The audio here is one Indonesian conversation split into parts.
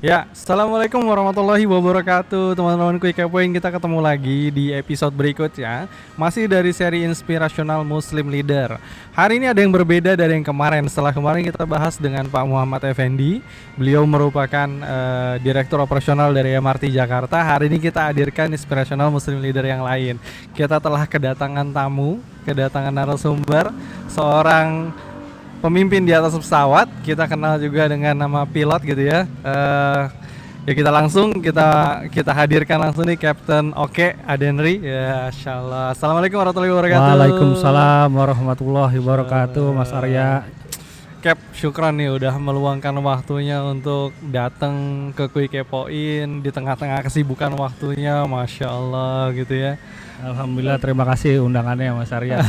Ya, Assalamualaikum warahmatullahi wabarakatuh. Teman-temanku Ikepoin, kita ketemu lagi di episode berikutnya. Masih dari seri Inspirational Muslim Leader. Hari ini ada yang berbeda dari yang kemarin. Setelah kemarin kita bahas dengan Pak Muhammad Effendi. Beliau merupakan Direktur Operasional dari MRT Jakarta. Hari ini kita hadirkan Inspirational Muslim Leader yang lain. Kita telah kedatangan tamu, kedatangan narasumber, seorang pemimpin di atas pesawat. Kita kenal juga dengan nama pilot gitu ya. Ya kita hadirkan langsung nih Captain Oke Adenri. Ya, insyaallah. Assalamualaikum warahmatullahi wabarakatuh. Waalaikumsalam warahmatullahi wabarakatuh, Mas Arya. Cap, syukran nih udah meluangkan waktunya untuk datang ke Kui Kepoin di tengah-tengah kesibukan waktunya, masya Allah gitu ya. Alhamdulillah, terima kasih undangannya Mas Arya.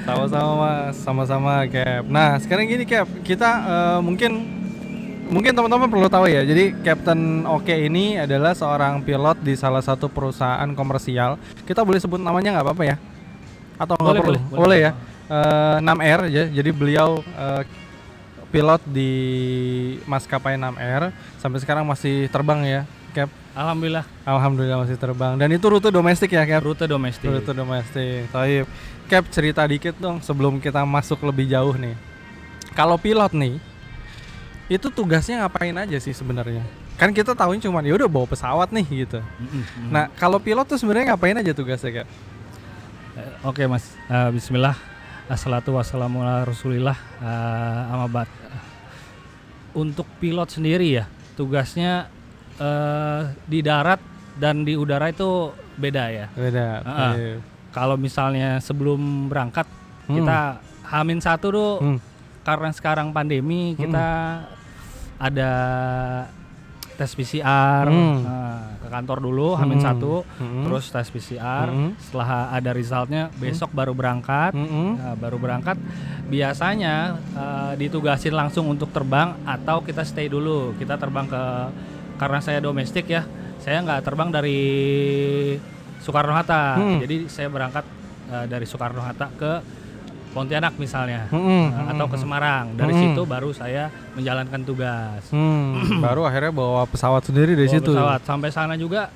Sama-sama Mas, sama-sama Cap. Nah sekarang gini Cap, kita mungkin teman-teman perlu tahu ya. Jadi Captain Oke ini adalah seorang pilot di salah satu perusahaan komersial. Kita boleh sebut namanya nggak apa-apa ya? Atau nggak perlu? Boleh ya. 6R ya. Jadi beliau pilot di maskapai 6R. Sampai sekarang masih terbang ya, Cap? Alhamdulillah masih terbang. Dan itu rute domestik ya, Cap? Rute domestik. Taib. Cap, cerita dikit dong sebelum kita masuk lebih jauh nih. Kalau pilot nih, itu tugasnya ngapain aja sih sebenarnya? Kan kita tahuin cuma ya udah bawa pesawat nih gitu. Nah, kalau pilot tuh sebenarnya ngapain aja tugasnya, Cap? Oke Mas, bismillah. Assalatu wassalamu ala rasulillah. Amabat. Untuk pilot sendiri ya, tugasnya di darat dan di udara itu beda ya. Beda. Kalau misalnya sebelum berangkat kita H-1 tuh karena sekarang pandemi kita ada tes PCR ke kantor dulu H-1 terus tes PCR. Setelah ada resultnya besok baru berangkat. Baru berangkat biasanya ditugasin langsung untuk terbang atau kita stay dulu. Kita terbang karena saya domestik ya, saya nggak terbang dari Soekarno-Hatta. Jadi saya berangkat dari Soekarno-Hatta ke Pontianak misalnya, atau ke Semarang. Dari situ baru saya menjalankan tugas. Baru akhirnya bawa pesawat sendiri dari situ. Pesawat sampai sana juga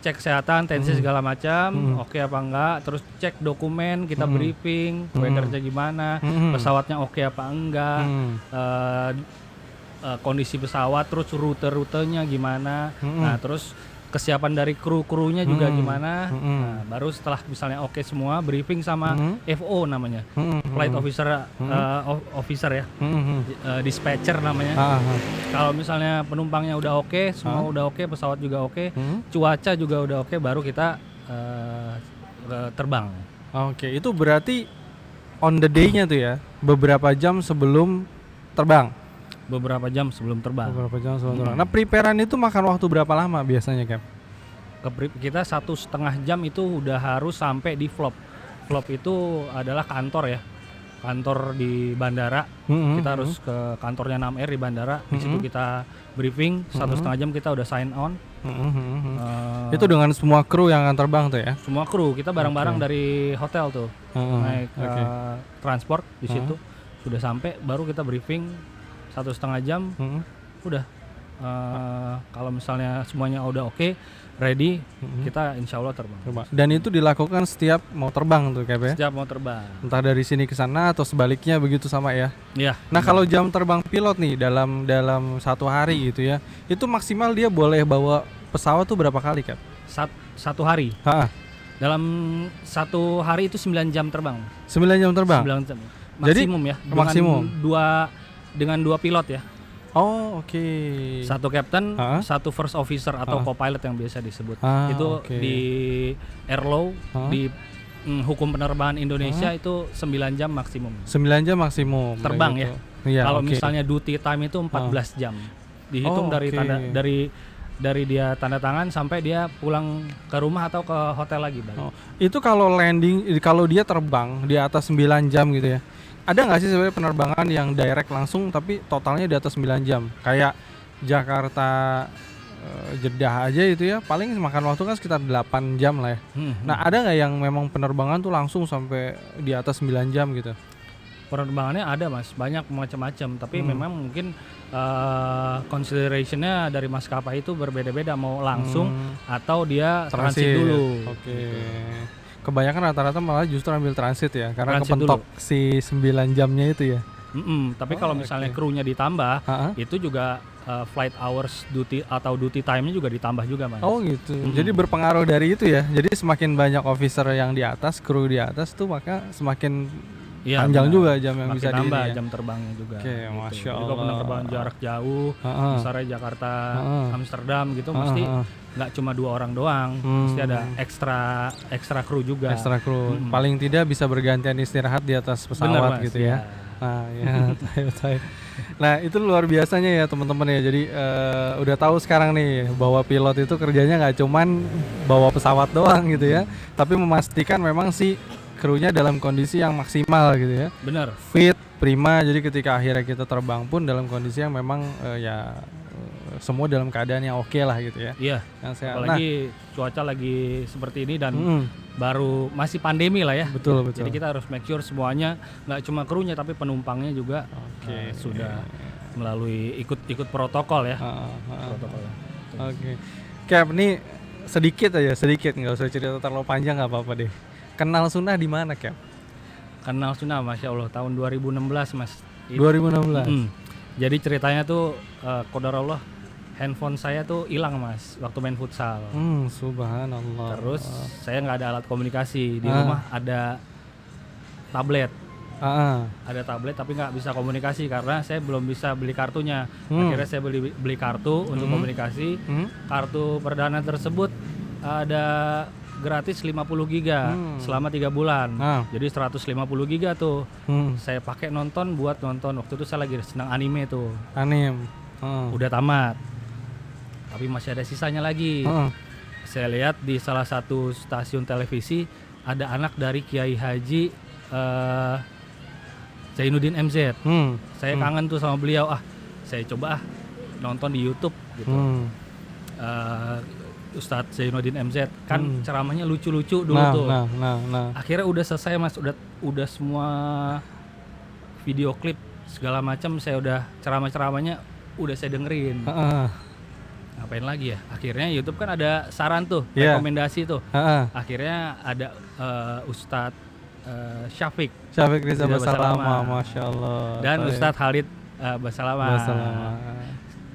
cek kesehatan, tensi segala macam, oke apa enggak. Terus cek dokumen, kita briefing, weathernya gimana, pesawatnya oke apa enggak. Kondisi pesawat, terus rute-rutenya gimana, nah terus kesiapan dari kru-krunya juga gimana. Nah, baru setelah misalnya oke semua, briefing sama FO namanya, flight officer ya, dispatcher namanya. Kalau misalnya penumpangnya udah oke, semua udah oke, pesawat juga oke, cuaca juga udah oke, baru kita terbang. Oke, itu berarti on the day-nya tuh ya, beberapa jam sebelum terbang. Nah, preparean itu makan waktu berapa lama biasanya, Cap? Kita 1,5 jam itu udah harus sampai di FLOP. FLOP itu adalah kantor ya, kantor di bandara. Kita harus ke kantornya 6R di bandara. Di situ kita briefing 1,5 jam, kita udah sign on. Itu dengan semua kru yang akan terbang tuh ya? Semua kru, kita bareng-bareng dari hotel tuh, naik transport di situ. Sudah sampai, baru kita briefing 1,5 jam, udah. Kalau misalnya semuanya udah oke, ready, kita insya Allah terbang. Dan itu dilakukan setiap mau terbang tuh, Cap ya? Setiap mau terbang. Entah dari sini ke sana atau sebaliknya begitu sama ya? Iya. Nah kalau jam terbang pilot nih dalam satu hari gitu ya, itu maksimal dia boleh bawa pesawat tuh berapa kali, Cap? Satu hari. Dalam satu hari itu 9 jam terbang. 9 jam terbang? 9 jam. Maksimum ya? Maksimum? Dengan dua pilot ya. Oh oke. Satu captain, satu first officer atau co-pilot yang biasa disebut. Itu di airlaw, di hukum penerbangan Indonesia itu 9 jam maksimum. 9 jam maksimum terbang gitu. Ya. Kalau misalnya duty time itu 14 jam. Dihitung dari dia tanda tangan sampai dia pulang ke rumah atau ke hotel lagi balik. Itu kalau landing, kalau dia terbang di atas 9 jam gitu ya. Ada nggak sih sebenarnya penerbangan yang direct langsung tapi totalnya di atas 9 jam? Kayak Jakarta Jeddah aja itu ya, paling makan waktu kan sekitar 8 jam lah ya. Nah ada nggak yang memang penerbangan tuh langsung sampai di atas 9 jam gitu? penerbangannya ada Mas, banyak macam-macam. Tapi memang mungkin consideration-nya dari maskapai itu berbeda-beda, mau langsung atau dia transit dulu. Oke. Kebanyakan rata-rata malah justru ambil transit ya, karena Transit kepentok si 9 jamnya itu ya. Tapi kalau misalnya krunya ditambah, itu juga flight hours duty atau duty time-nya juga ditambah juga Mas. Oh gitu. Jadi berpengaruh dari itu ya. Jadi semakin banyak officer yang di atas, kru di atas tuh, maka semakin panjang benar. juga jam yang Makin bisa nambah ya. jam terbangnya juga. Oke, Masya Jadi kalau Allah. penerbangan jarak jauh, misalnya Jakarta, Amsterdam gitu, mesti nggak cuma 2 orang doang, mesti ada ekstra kru juga. Ekstra kru. Paling tidak bisa bergantian istirahat di atas pesawat. Bener, Mas, gitu ya. Nah, ya, tayo. Nah, itu luar biasanya ya teman-teman ya. Jadi udah tahu sekarang nih bahwa pilot itu kerjanya nggak cuman bawa pesawat doang gitu ya, tapi memastikan memang si krunya dalam kondisi yang maksimal gitu ya. Bener. Fit, prima. Jadi ketika akhirnya kita terbang pun dalam kondisi yang memang semua dalam keadaan yang oke lah gitu ya. Iya. Yang sehat. Apalagi cuaca lagi seperti ini dan baru masih pandemi lah ya. Betul. Jadi kita harus make sure semuanya, nggak cuma krunya tapi penumpangnya juga sudah melalui ikut protokol ya. Protokolnya. Oke. Cap, ini sedikit nggak usah cerita terlalu panjang, nggak apa-apa deh. Kenal sunnah di mana, Cap? Kenal sunnah, Masya Allah, tahun 2016 Mas. 2016. Jadi ceritanya tuh qadarullah, handphone saya tuh hilang Mas waktu main futsal. Subhanallah. Terus saya nggak ada alat komunikasi di rumah, ada tablet. Ada tablet tapi nggak bisa komunikasi karena saya belum bisa beli kartunya. Akhirnya saya beli kartu untuk komunikasi. Kartu perdana tersebut ada gratis 50 giga selama 3 bulan. Jadi 150 giga tuh saya pakai nonton buat nonton. Waktu itu saya lagi senang anime tuh. Udah tamat. Tapi masih ada sisanya lagi. Saya lihat di salah satu stasiun televisi ada anak dari Kiai Haji Zainuddin MZ. Saya kangen tuh sama beliau. Saya coba nonton di YouTube gitu. Ustadz Zainuddin MZ kan ceramahnya lucu-lucu dulu tuh. Akhirnya udah selesai Mas, udah semua video klip segala macam saya udah ceramahnya udah saya dengerin. Ngapain lagi ya? Akhirnya YouTube kan ada saran tuh, rekomendasi tuh. Akhirnya ada Ustadz Syafiq Riza Basalama, Masya Allah. Dan Ustadz Khalid Basalama.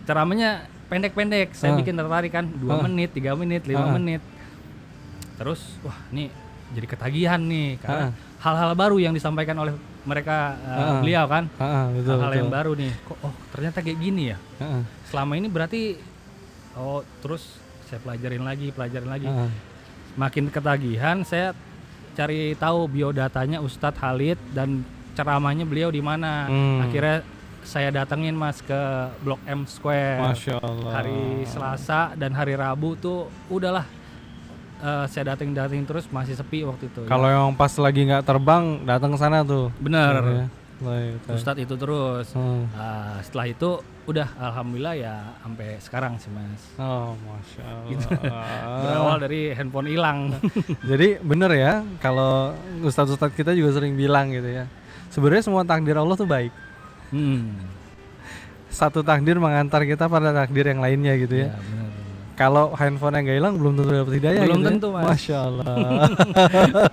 Ceramahnya pendek-pendek, saya bikin tertarik kan, 2 menit, 3 menit, 5 menit. Terus, wah ini jadi ketagihan nih, karena hal-hal baru yang disampaikan oleh mereka beliau kan, hal-hal yang baru nih. Kok, ternyata kayak gini ya. Selama ini berarti, terus saya pelajarin lagi. Makin ketagihan, saya cari tahu biodatanya Ustadz Khalid dan ceramahnya beliau di mana. Akhirnya saya datengin Mas ke Blok M Square. Masya Allah. Hari Selasa dan hari Rabu tuh udahlah saya datengin terus, masih sepi waktu itu. Kalau yang pas lagi nggak terbang datang ke sana tuh. Bener. Ustadz itu terus. Setelah itu udah alhamdulillah ya sampai sekarang sih Mas. Masya Allah. Gitu. Berawal dari handphone hilang. Jadi bener ya, kalau ustadz-ustadz kita juga sering bilang gitu ya. Sebenarnya semua takdir Allah tuh baik. Satu takdir mengantar kita pada takdir yang lainnya gitu ya. Kalau handphone yang gak hilang belum tentu dapat hidayah. Belum gitu tentu ya? Mas. Masya Allah.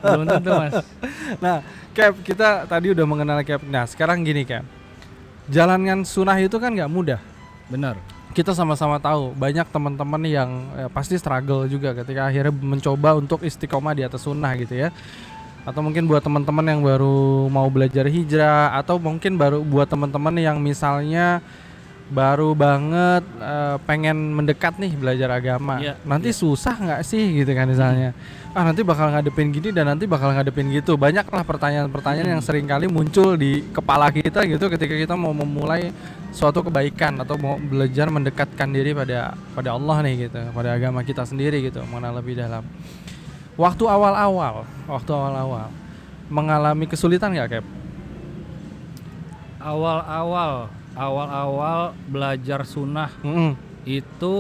Belum tentu Mas. Nah, Cap, kita tadi udah mengenal Cap. Nah, sekarang gini Cap, jalankan sunnah itu kan gak mudah. Benar. Kita sama-sama tahu banyak teman-teman yang pasti struggle juga ketika akhirnya mencoba untuk istiqomah di atas sunnah gitu ya. Atau mungkin buat teman-teman yang baru mau belajar hijrah, atau mungkin baru buat teman-teman yang misalnya baru banget pengen mendekat nih belajar agama. Nanti susah nggak sih gitu kan misalnya. Nanti bakal ngadepin gini dan nanti bakal ngadepin gitu. Banyaklah pertanyaan-pertanyaan yang sering kali muncul di kepala kita gitu ketika kita mau memulai suatu kebaikan atau mau belajar mendekatkan diri pada Allah nih gitu, pada agama kita sendiri gitu, mengenal lebih dalam. Waktu awal-awal mengalami kesulitan nggak, Cap? Awal-awal belajar sunnah itu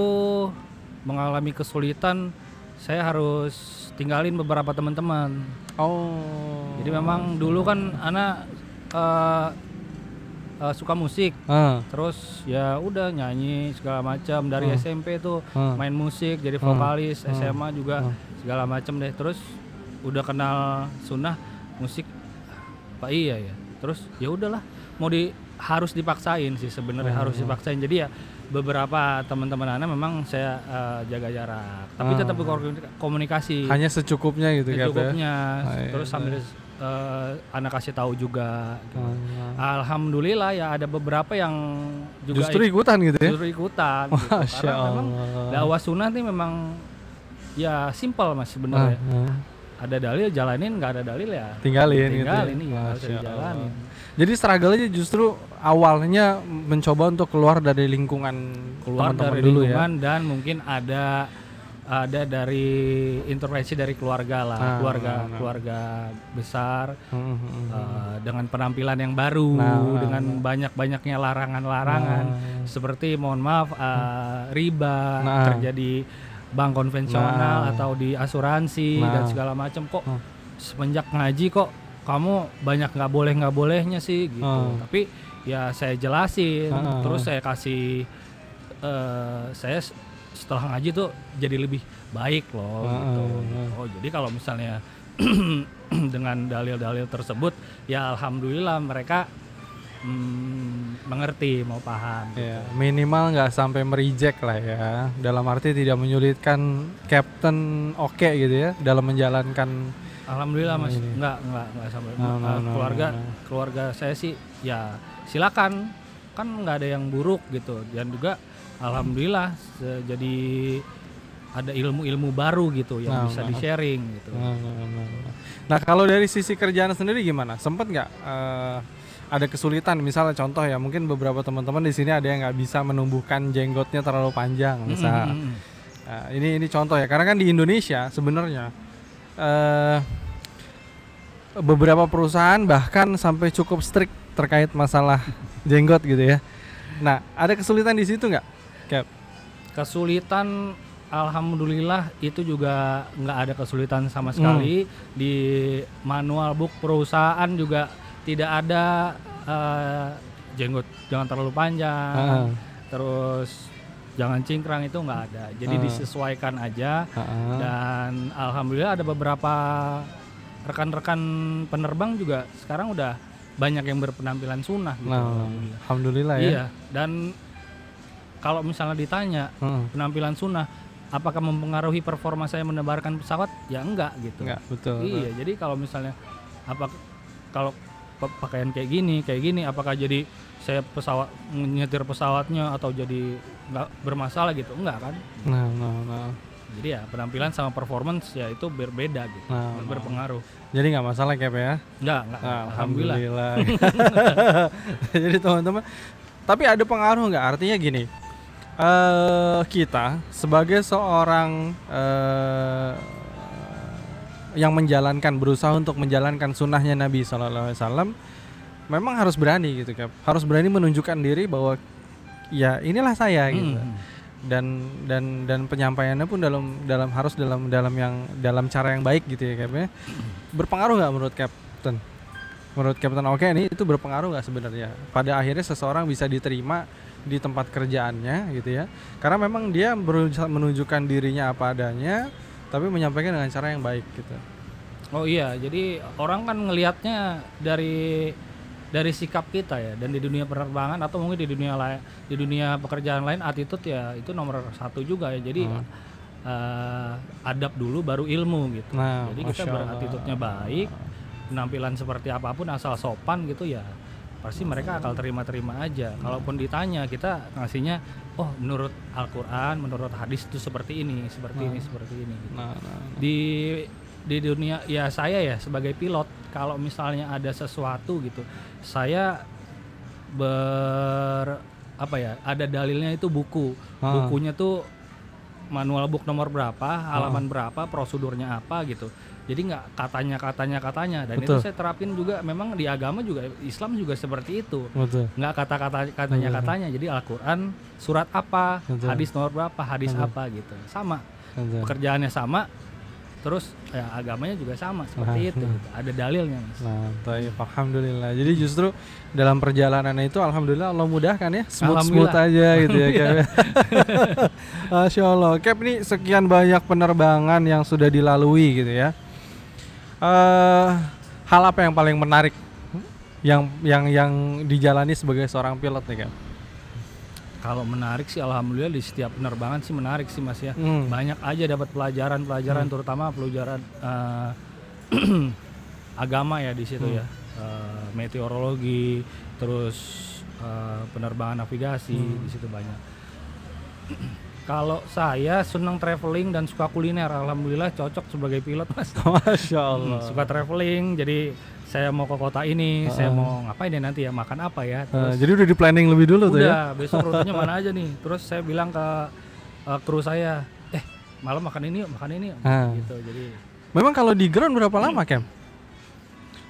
mengalami kesulitan. Saya harus tinggalin beberapa teman-teman. Oh. Jadi memang dulu kan anak suka musik, terus ya udah nyanyi segala macam dari SMP tuh main musik jadi vokalis, SMA juga segala macam deh. Terus udah kenal sunnah musik, apa iya ya. Terus ya udahlah harus dipaksain sih sebenarnya, harus dipaksain. Jadi ya beberapa teman-teman anak memang saya jaga jarak, tapi tetap komunikasi. Hanya secukupnya gitu kan? Secukupnya. Terus sambil anak kasih tahu juga gitu. Alhamdulillah ya ada beberapa yang juga justru ikutan gitu ya? Justru ikutan gitu. Karena memang dakwah sunnah nih memang ya simpel Mas sebenarnya. Ada dalil jalanin, nggak ada dalil ya tinggalin gitu ya. Masya Harus dijalanin. Jadi struggle-nya justru awalnya mencoba untuk keluar dari lingkungan teman-teman dulu ya. Dan mungkin ada dari intervensi dari keluarga lah, keluarga besar, dengan penampilan yang baru, dengan banyak-banyaknya larangan-larangan, seperti mohon maaf riba, kerja di bank konvensional atau di asuransi dan segala macam. Kok semenjak ngaji kok kamu banyak nggak bolehnya sih gitu. Tapi ya saya jelasin, terus saya kasih saya setelah ngaji tuh jadi lebih baik loh gitu. Oh jadi kalau misalnya dengan dalil-dalil tersebut ya alhamdulillah mereka mengerti, mau paham gitu. Ya, minimal nggak sampai mereject lah ya, dalam arti tidak menyulitkan Captain gitu ya dalam menjalankan. Alhamdulillah Mas, nggak sampai. Keluarga saya sih ya silakan, kan nggak ada yang buruk gitu, dan juga alhamdulillah jadi ada ilmu-ilmu baru gitu yang bisa di-sharing gitu. Nah kalau dari sisi kerjaan sendiri gimana? Sempet nggak ada kesulitan? Misalnya contoh ya, mungkin beberapa teman-teman di sini ada yang nggak bisa menumbuhkan jenggotnya terlalu panjang, misal. Nah, ini contoh ya, karena kan di Indonesia sebenarnya beberapa perusahaan bahkan sampai cukup strict terkait masalah jenggot gitu ya. Nah, ada kesulitan di situ nggak, Cap? Kesulitan, alhamdulillah itu juga nggak ada kesulitan sama sekali. Di manual book perusahaan juga tidak ada jenggot jangan terlalu panjang, terus jangan cingkrang, itu nggak ada. Jadi disesuaikan aja. Dan alhamdulillah ada beberapa rekan-rekan penerbang juga sekarang udah banyak yang berpenampilan sunnah gitu. Alhamdulillah ya. Iya, dan kalau misalnya ditanya penampilan sunnah apakah mempengaruhi performa saya menebarkan pesawat, ya enggak gitu. Enggak, betul. Iya, jadi kalau misalnya kalau pakaian kayak gini apakah jadi saya nyetir pesawatnya atau jadi nggak bermasalah gitu, enggak kan? Jadi ya penampilan sama performance ya itu berbeda gitu, berpengaruh. Jadi nggak masalah Cap ya? Nggak. Alhamdulillah. Jadi teman-teman, tapi ada pengaruh nggak? Artinya gini, kita sebagai seorang yang berusaha untuk menjalankan sunnahnya Nabi SAW, memang harus berani gitu Cap. Harus berani menunjukkan diri bahwa ya inilah saya gitu. Dan penyampaiannya pun dalam cara yang baik gitu ya Cap ya. Berpengaruh nggak menurut Captain? Menurut Captain ini itu berpengaruh nggak sebenarnya pada akhirnya seseorang bisa diterima di tempat kerjaannya gitu ya, karena memang dia berusaha menunjukkan dirinya apa adanya tapi menyampaikan dengan cara yang baik gitu. Oh iya, jadi orang kan ngelihatnya dari sikap kita ya, dan di dunia penerbangan atau mungkin di dunia pekerjaan lain, attitude ya itu nomor satu juga ya. Jadi adab dulu baru ilmu gitu. Jadi kita attitude-nya baik, penampilan seperti apapun asal sopan gitu ya, pasti mereka akan terima-terima aja. Kalaupun ditanya, kita ngasihnya menurut Al-Quran, menurut hadis itu seperti ini gitu. Di dunia ya, saya ya sebagai pilot, kalau misalnya ada sesuatu gitu, saya ada dalilnya, itu bukunya tuh manual book nomor berapa, halaman berapa, prosedurnya apa gitu. Jadi nggak katanya, dan Betul. itu saya terapin juga. Memang di agama juga, Islam juga seperti itu. Betul. Nggak katanya. Jadi Al-Quran surat apa, hadis nomor berapa, hadis apa gitu. Sama, pekerjaannya sama, terus ya agamanya juga sama seperti itu. Ada dalilnya, Mas. Nah, alhamdulillah. Jadi justru dalam perjalanan itu alhamdulillah Allah mudahkan ya, smooth aja gitu ya Cap. Masya Allah. Cap, nih sekian banyak penerbangan yang sudah dilalui gitu ya. Hal apa yang paling menarik yang dijalani sebagai seorang pilot nih Cap? Kalau menarik sih alhamdulillah di setiap penerbangan sih menarik sih Mas ya. Banyak aja dapat pelajaran terutama pelajaran agama ya di situ ya. Meteorologi, terus penerbangan navigasi di situ banyak. Kalau saya senang traveling dan suka kuliner, alhamdulillah cocok sebagai pilot Mas. Masya Allah. Suka traveling, jadi saya mau ke kota ini, saya mau ngapain ya nanti ya, makan apa ya. Terus, jadi udah di planning lebih dulu tuh ya? Udah, besok rutenya mana aja nih. Terus saya bilang ke kru saya, malam makan ini yuk, gitu. Jadi memang kalau di ground berapa lama Cam?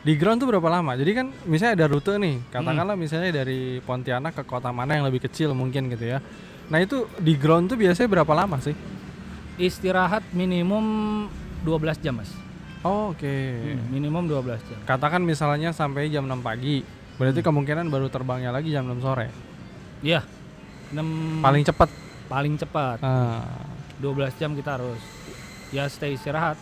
Di ground tuh berapa lama? Jadi kan misalnya ada rute nih, katakanlah misalnya dari Pontianak ke kota mana yang lebih kecil mungkin gitu ya. Nah itu di ground tuh biasanya berapa lama sih? Istirahat minimum 12 jam Mas. Oh, oke. Minimum 12 jam. Katakan misalnya sampai jam 6 pagi, berarti kemungkinan baru terbangnya lagi jam 6 sore. Iya. Paling cepat. 12 jam kita harus ya stay istirahat.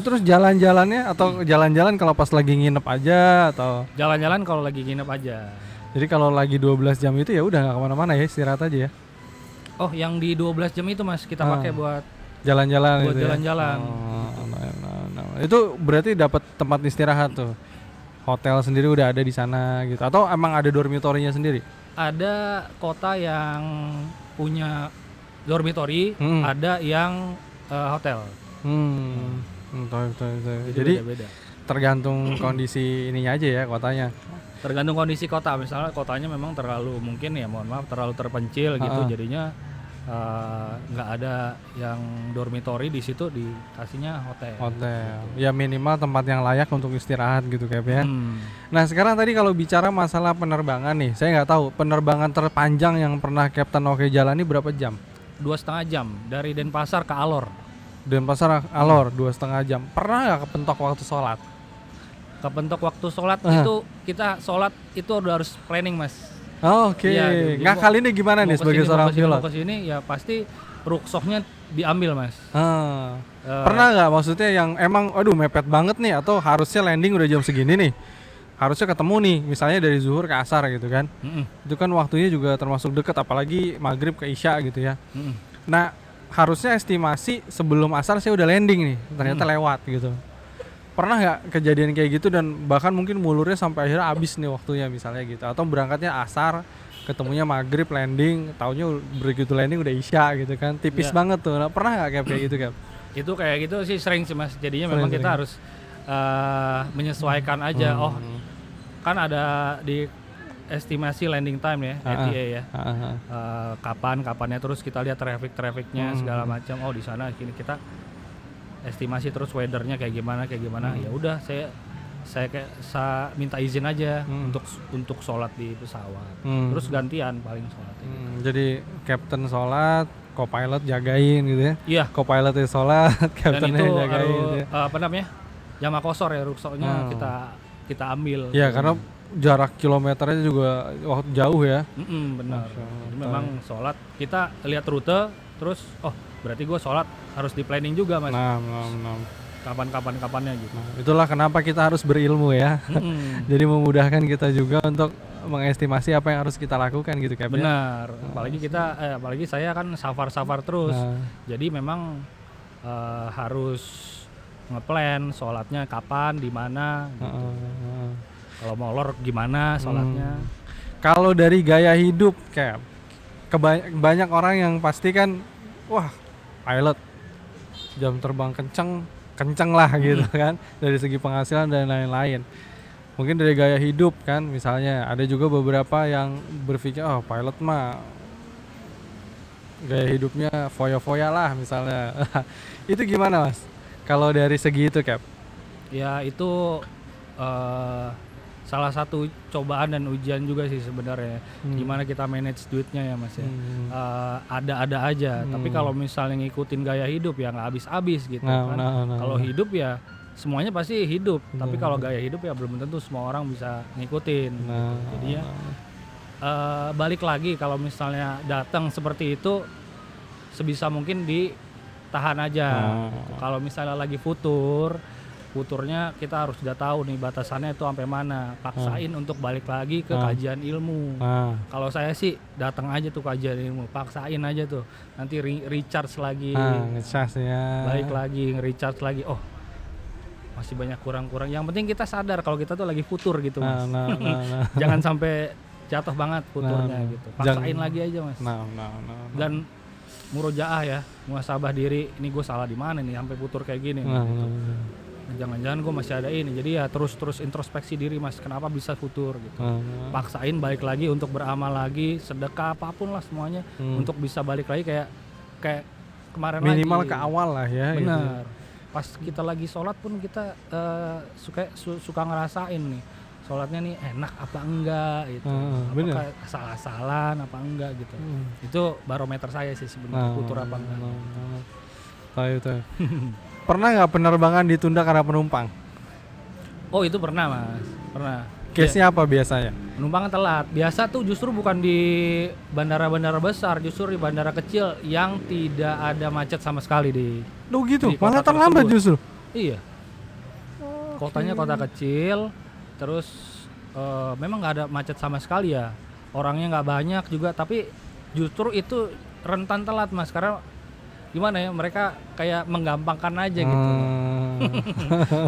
Terus jalan-jalannya atau jalan-jalan kalau pas lagi nginep aja atau? Jalan-jalan kalau lagi nginep aja. Jadi kalau lagi 12 jam itu ya udah nggak kemana-mana ya, istirahat aja ya. Oh, yang di 12 jam itu Mas kita pakai buat jalan-jalan. Buat jalan-jalan. Itu berarti dapat tempat istirahat tuh. Hotel sendiri udah ada di sana gitu. Atau emang ada dormitorinya sendiri? Ada kota yang punya dormitori, ada yang hotel. Jadi beda-beda. Tergantung kondisi ininya aja ya kotanya. Tergantung kondisi kota. Misalnya kotanya memang terlalu terlalu terpencil gitu, jadinya nggak ada yang dormitori di situ, dikasihnya hotel. Gitu. Ya minimal tempat yang layak untuk istirahat gitu Cap ya. Nah sekarang tadi kalau bicara masalah penerbangan nih, saya nggak tahu penerbangan terpanjang yang pernah Captain Oke jalani berapa jam? 2,5 jam dari Denpasar ke Alor. Denpasar Alor 2,5 jam. Pernah nggak kepentok waktu sholat? Kepentok waktu sholat itu kita sholat itu udah harus planning Mas. Oke. Nggak kali ini gimana nih sebagai seorang pilot? Mau kesini ya pasti rukshohnya diambil Mas. Pernah nggak maksudnya yang emang aduh mepet banget nih atau harusnya landing udah jam segini nih, harusnya ketemu nih misalnya dari zuhur ke asar gitu kan. Itu kan waktunya juga termasuk deket, apalagi maghrib ke isya gitu ya. Nah harusnya estimasi sebelum asar saya udah landing nih, ternyata lewat gitu. Pernah nggak kejadian kayak gitu dan bahkan mungkin mulurnya sampai akhirnya habis nih waktunya misalnya gitu, atau berangkatnya asar ketemunya maghrib landing, taunya begitu landing udah isya gitu kan, tipis banget tuh. Nah, pernah nggak kayak gitu Cap? Itu kayak gitu sih sering sih Mas, jadinya memang kita harus menyesuaikan aja. Kan ada di estimasi landing time ya, ETA ya. Kapannya terus kita lihat trafficnya segala macam. Oh di sana kini kita estimasi terus weathernya kayak gimana. Ya udah saya minta izin aja untuk sholat di pesawat. Terus gantian paling sholat. Jadi captain sholat, co-pilot jagain gitu ya? Iya. Co-pilotnya sholat, captainnya jagain. Dan itu apa namanya? Jama kosor ya, rukshonya kita ambil. Iya karena jarak kilometernya juga jauh ya. Benar. Jadi memang sholat kita lihat rute, terus berarti gue sholat harus di planning juga Mas. Kapannya gitu. Itulah kenapa kita harus berilmu ya. Jadi memudahkan kita juga untuk mengestimasi apa yang harus kita lakukan gitu Cap. Benar. Apalagi saya kan safar terus. Jadi memang harus ngeplan sholatnya kapan, di mana gitu. Kalau mau lor gimana sholatnya. Kalau dari gaya hidup Cap, banyak orang yang pasti kan wah pilot jam terbang kenceng lah gitu kan, dari segi penghasilan dan lain-lain. Mungkin dari gaya hidup kan, misalnya ada juga beberapa yang berpikir pilot mah gaya hidupnya foya-foya lah misalnya. Itu gimana Mas kalau dari segi itu Cap? Ya itu salah satu cobaan dan ujian juga sih sebenarnya. Gimana kita manage duitnya ya Mas ya. Ada-ada aja. Tapi kalau misalnya ngikutin gaya hidup ya nggak habis-habis gitu kan. Kalau hidup ya semuanya pasti hidup. Tapi kalau gaya hidup ya belum tentu semua orang bisa ngikutin. Gitu. Jadi ya balik lagi kalau misalnya datang seperti itu sebisa mungkin ditahan aja. Gitu. Kalau misalnya lagi futurnya kita harus sudah tahu nih batasannya itu sampai mana. Paksain untuk balik lagi ke kajian ilmu. Kalau saya sih datang aja tuh kajian ilmu, paksain aja tuh. Nanti recharge lagi. Ngecas ya. Balik lagi, recharge lagi. Oh, masih banyak kurang-kurang. Yang penting kita sadar kalau kita tuh lagi futur gitu, Mas. Jangan sampai jatuh banget futurnya gitu. Paksain lagi aja, Mas. Dan murojaah ya, muhasabah diri. Ini gue salah di mana nih sampai futur kayak gini. Gitu. Jangan-jangan gue masih ada ini, jadi ya terus introspeksi diri Mas, kenapa bisa futur gitu. Paksain balik lagi untuk beramal lagi, sedekah apapun lah semuanya untuk bisa balik lagi kayak kemarin minimal lagi. Ke awal lah ya. Benar. Gitu. Pas kita lagi sholat pun kita suka ngerasain nih, sholatnya nih enak apa enggak gitu, apakah salah-salahan apa enggak gitu. Itu barometer saya sih sebenarnya futur apa enggak. Tahu. Pernah nggak penerbangan ditunda karena penumpang? Oh itu pernah Mas, pernah. Case-nya apa biasanya? Penumpang telat. Biasa tuh justru bukan di bandara-bandara besar, justru di bandara kecil yang tidak ada macet sama sekali di. Loh gitu, di malah terlambat justru. Iya. Kotanya kota kecil, terus memang nggak ada macet sama sekali ya. Orangnya nggak banyak juga, tapi justru itu rentan telat Mas, karena gimana ya, mereka kayak menggampangkan aja gitu.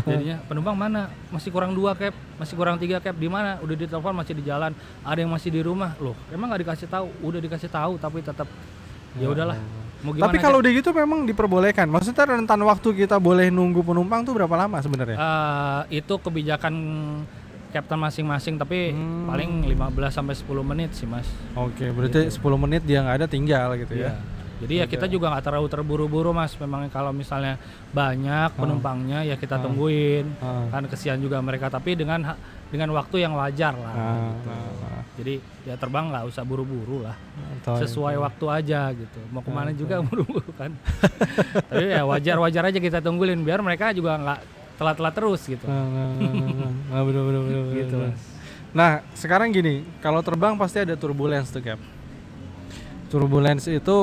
Jadinya penumpang mana, masih kurang 2 cap, masih kurang 3 cap, di mana, udah ditelepon masih di jalan, ada yang masih di rumah. Loh emang nggak dikasih tahu? Udah dikasih tahu tapi tetap ya udahlah, mau gimana. Tapi kalau udah gitu memang diperbolehkan, maksudnya rentan waktu kita boleh nunggu penumpang tuh berapa lama sebenarnya? Itu kebijakan Captain masing-masing, tapi paling 15-10 menit sih Mas. Oke, berarti gitu. 10 menit dia nggak ada tinggal gitu ya. Jadi ya kita juga nggak terlalu terburu-buru Mas. Memang kalau misalnya banyak penumpangnya ya kita tungguin, kan kesian juga mereka. Tapi dengan waktu yang wajar lah. Gitu. Jadi ya terbang nggak usah buru-buru lah, sesuai waktu aja gitu. Mau kemana juga buru-buru kan. Tapi ya wajar aja kita tungguin biar mereka juga nggak telat-telat terus gitu. Bener. Gitu Mas. Nah sekarang gini, kalau terbang pasti ada turbulence tuh Cap. Turbulence itu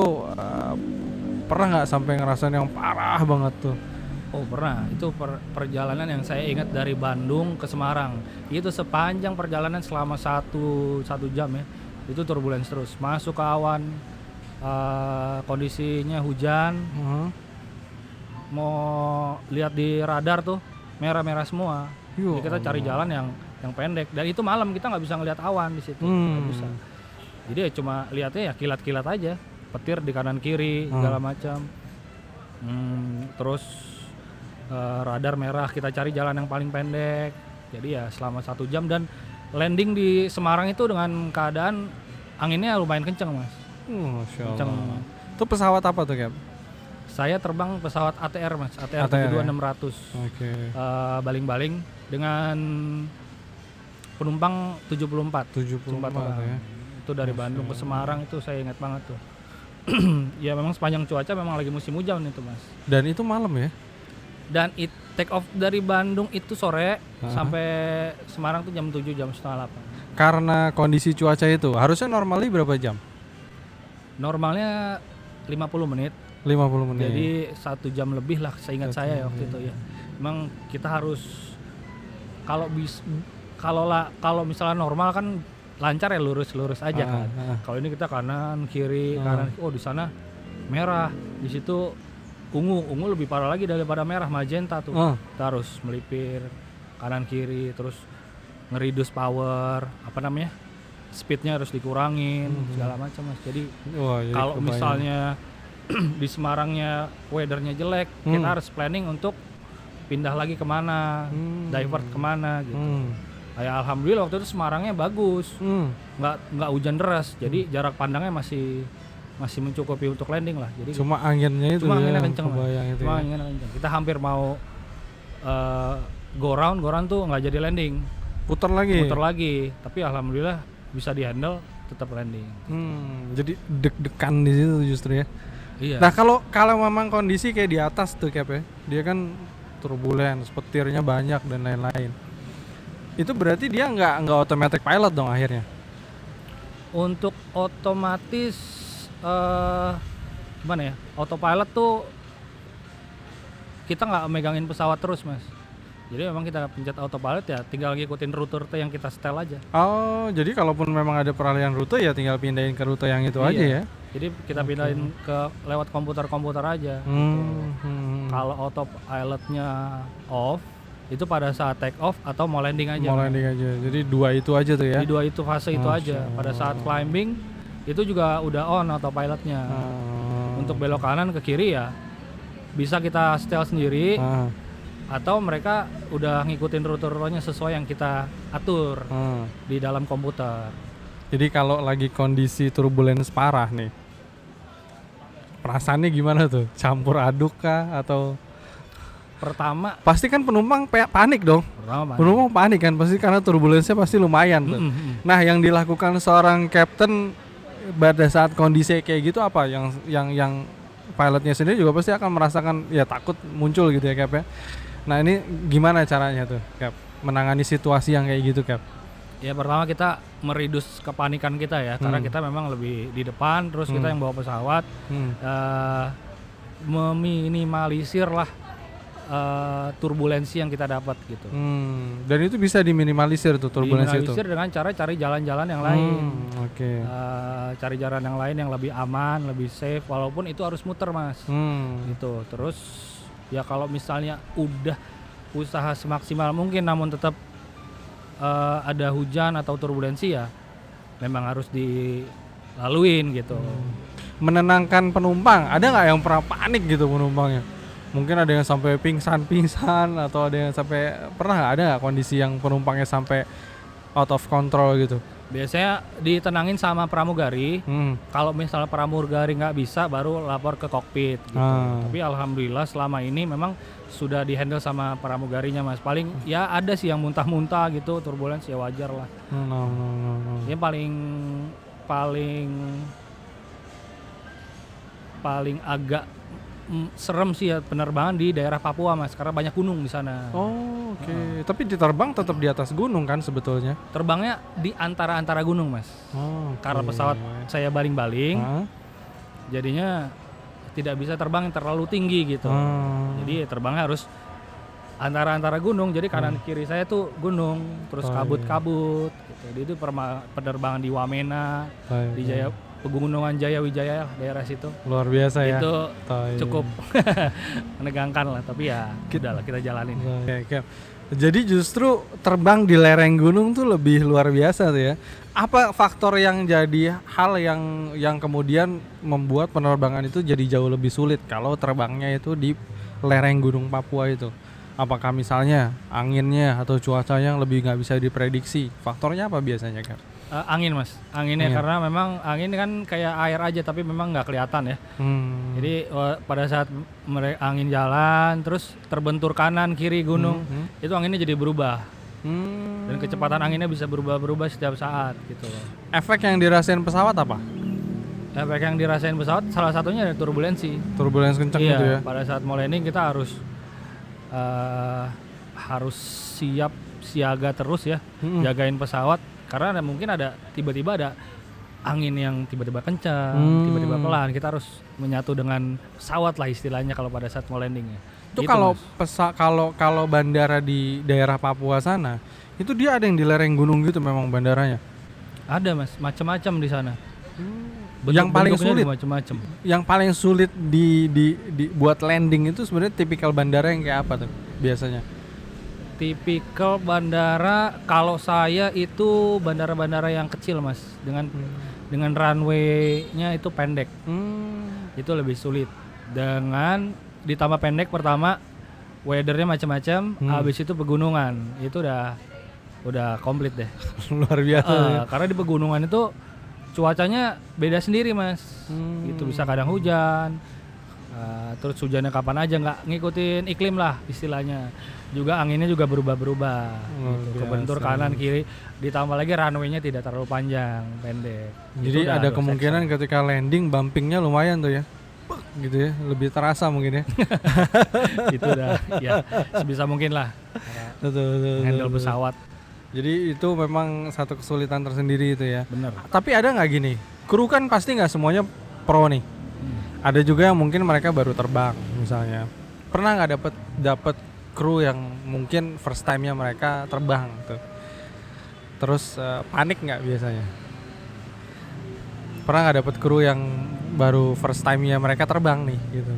pernah nggak sampai ngerasain yang parah banget tuh? Oh pernah, itu perjalanan yang saya ingat dari Bandung ke Semarang. Itu sepanjang perjalanan selama satu jam ya, itu turbulence terus. Masuk ke awan, kondisinya hujan, mau lihat di radar tuh merah-merah semua. Jadi kita cari jalan yang pendek. Dan itu malam kita nggak bisa ngelihat awan di situ, nggak bisa. Jadi ya cuma lihatnya ya kilat-kilat aja, petir di kanan kiri segala macam. Terus radar merah, kita cari jalan yang paling pendek. Jadi ya selama 1 jam, dan landing di Semarang itu dengan keadaan anginnya lumayan kenceng Mas. Masya Allah. Kenceng. Itu pesawat apa tuh Cap? Saya terbang pesawat ATR Mas, ATR 72-600. Oke. Baling-baling dengan penumpang 74 orang. Ya. Itu dari Bandung ke Semarang, itu saya ingat banget tuh. Ya memang sepanjang cuaca memang lagi musim hujan itu Mas. Dan itu malam ya? Dan take off dari Bandung itu sore sampai Semarang tuh jam 7, jam setengah 8. Karena kondisi cuaca itu, harusnya normalnya berapa jam? Normalnya 50 menit. 50 menit. Jadi 1 jam lebih lah seingat saya ya waktu itu ya. Memang kita harus kalau misalnya normal kan lancar ya, lurus aja kan. Kalau ini kita kanan kiri kanan, oh di sana merah, di situ ungu lebih parah lagi daripada merah, magenta tuh. Kita harus melipir kanan kiri, terus ngereduce power, speednya harus dikurangin, segala macam Mas. Jadi kalau misalnya di Semarangnya weathernya jelek, kita harus planning untuk pindah lagi kemana, divert kemana gitu. Ya alhamdulillah waktu itu Semarangnya bagus, nggak hujan deras, jadi jarak pandangnya masih mencukupi untuk landing lah. Jadi cuma anginnya itu kenceng, anginnya kenceng. Kita hampir mau go round tuh nggak jadi landing putar lagi. Tapi alhamdulillah bisa dihandle, tetap landing. Jadi deg-degan di situ justru ya. Iya. Nah kalau memang kondisi kayak di atas tuh Cap ya, dia kan turbulence, petirnya banyak dan lain-lain. Itu berarti dia nggak automatic pilot dong akhirnya. Untuk otomatis gimana ya? Autopilot tuh kita nggak megangin pesawat terus, Mas. Jadi memang kita pencet autopilot ya tinggal ngikutin rute yang kita setel aja. Oh, jadi kalaupun memang ada peralihan rute ya tinggal pindahin ke rute yang itu aja ya. Jadi kita pindahin ke lewat komputer aja. Kalau autopilotnya off, itu pada saat take off atau mau landing aja. Jadi dua itu aja tuh ya. Di dua itu fase itu aja. Pada saat climbing itu juga udah on autopilotnya. Untuk belok kanan ke kiri ya bisa kita setel sendiri. Atau mereka udah ngikutin rute-rutenya sesuai yang kita atur di dalam komputer. Jadi kalau lagi kondisi turbulence parah nih, perasaannya gimana tuh? Campur aduk kah atau? Pertama pasti kan penumpang panik dong. Penumpang panik kan pasti karena turbulensinya pasti lumayan tuh. Nah yang dilakukan seorang kapten pada saat kondisi kayak gitu apa? Yang pilotnya sendiri juga pasti akan merasakan ya takut muncul gitu ya Cap ya. Nah ini gimana caranya tuh Cap menangani situasi yang kayak gitu Cap? Ya pertama kita meridus kepanikan kita ya karena kita memang lebih di depan terus kita yang bawa pesawat meminimalisir lah turbulensi yang kita dapat gitu. Dan itu bisa diminimalisir tuh turbulensi itu? Diminimalisir dengan cara cari jalan-jalan yang lain. Cari jalan yang lain yang lebih aman, lebih safe walaupun itu harus muter Mas. Gitu. Terus ya kalau misalnya udah usaha semaksimal mungkin namun tetap ada hujan atau turbulensi ya memang harus dilaluin gitu. Menenangkan penumpang, ada nggak yang pernah panik gitu penumpangnya? Mungkin ada yang sampai pingsan atau ada yang sampai pernah ada nggak kondisi yang penumpangnya sampai out of control gitu? Biasanya ditenangin sama pramugari. Kalau misalnya pramugari nggak bisa, baru lapor ke kokpit gitu. Tapi alhamdulillah selama ini memang sudah dihandle sama pramugarinya Mas. Paling ya ada sih yang muntah-muntah gitu, turbulence ya wajar lah. Yang paling agak serem sih ya penerbangan di daerah Papua Mas, karena banyak gunung di sana. Tapi diterbang tetap di atas gunung kan sebetulnya? Terbangnya di antara gunung Mas. Karena pesawat saya baling-baling, jadinya tidak bisa terbang yang terlalu tinggi gitu. Jadi terbangnya harus antara gunung. Jadi kanan kiri saya tuh gunung, terus kabut-kabut. Gitu. Jadi itu penerbangan di Wamena, di Pegunungan Jaya Wijaya daerah situ. Luar biasa ya. Itu cukup menegangkan lah, tapi ya udahlah kita jalanin. Jadi justru terbang di lereng gunung tuh lebih luar biasa tuh ya. Apa faktor yang jadi hal yang kemudian membuat penerbangan itu jadi jauh lebih sulit kalau terbangnya itu di lereng gunung Papua itu? Apakah misalnya anginnya atau cuacanya yang lebih nggak bisa diprediksi? Faktornya apa biasanya Cap? Angin Mas, anginnya karena memang angin kan kayak air aja tapi memang nggak kelihatan ya. Jadi pada saat angin jalan terus terbentur kanan kiri gunung itu anginnya jadi berubah dan kecepatan anginnya bisa berubah setiap saat gitu. Efek yang dirasain pesawat apa? Efek yang dirasain pesawat salah satunya ada turbulensi kencang gitu ya. Pada saat mau landing kita harus siap siaga terus ya, jagain pesawat. Karena mungkin ada tiba-tiba ada angin yang tiba-tiba kencang, tiba-tiba pelan. Kita harus menyatu dengan pesawat lah istilahnya kalau pada saat mau landing ya. Itu gitu, kalau bandara di daerah Papua sana, itu dia ada yang di lereng gunung gitu memang bandaranya. Ada Mas, macam-macam di sana. Yang paling sulit macam-macam. Yang paling sulit di buat landing itu sebenarnya tipikal bandara yang kayak apa tuh biasanya? Tipikal bandara kalau saya itu bandara-bandara yang kecil Mas, dengan runway-nya itu pendek. Itu lebih sulit. Dengan ditambah pendek pertama weather-nya macam-macam, habis itu pegunungan. Itu udah komplit deh. Luar biasa. Karena di pegunungan itu cuacanya beda sendiri Mas. Itu bisa kadang hujan, Terus hujannya kapan aja, nggak ngikutin iklim lah istilahnya. Juga anginnya juga berubah-berubah gitu. Kebentur kanan kiri, ditambah lagi runway-nya tidak terlalu panjang, pendek. Jadi ada kemungkinan ketika landing bumpingnya lumayan tuh ya, gitu ya, lebih terasa mungkin ya. Itu udah ya sebisa mungkin lah handle pesawat. Jadi itu memang satu kesulitan tersendiri itu ya. Bener. Tapi ada nggak gini, kru kan pasti nggak semuanya pro nih. Ada juga yang mungkin mereka baru terbang misalnya. Pernah nggak dapet kru yang mungkin first time-nya mereka terbang tuh. Terus panik nggak biasanya? Pernah nggak dapet kru yang baru first time-nya mereka terbang nih gitu?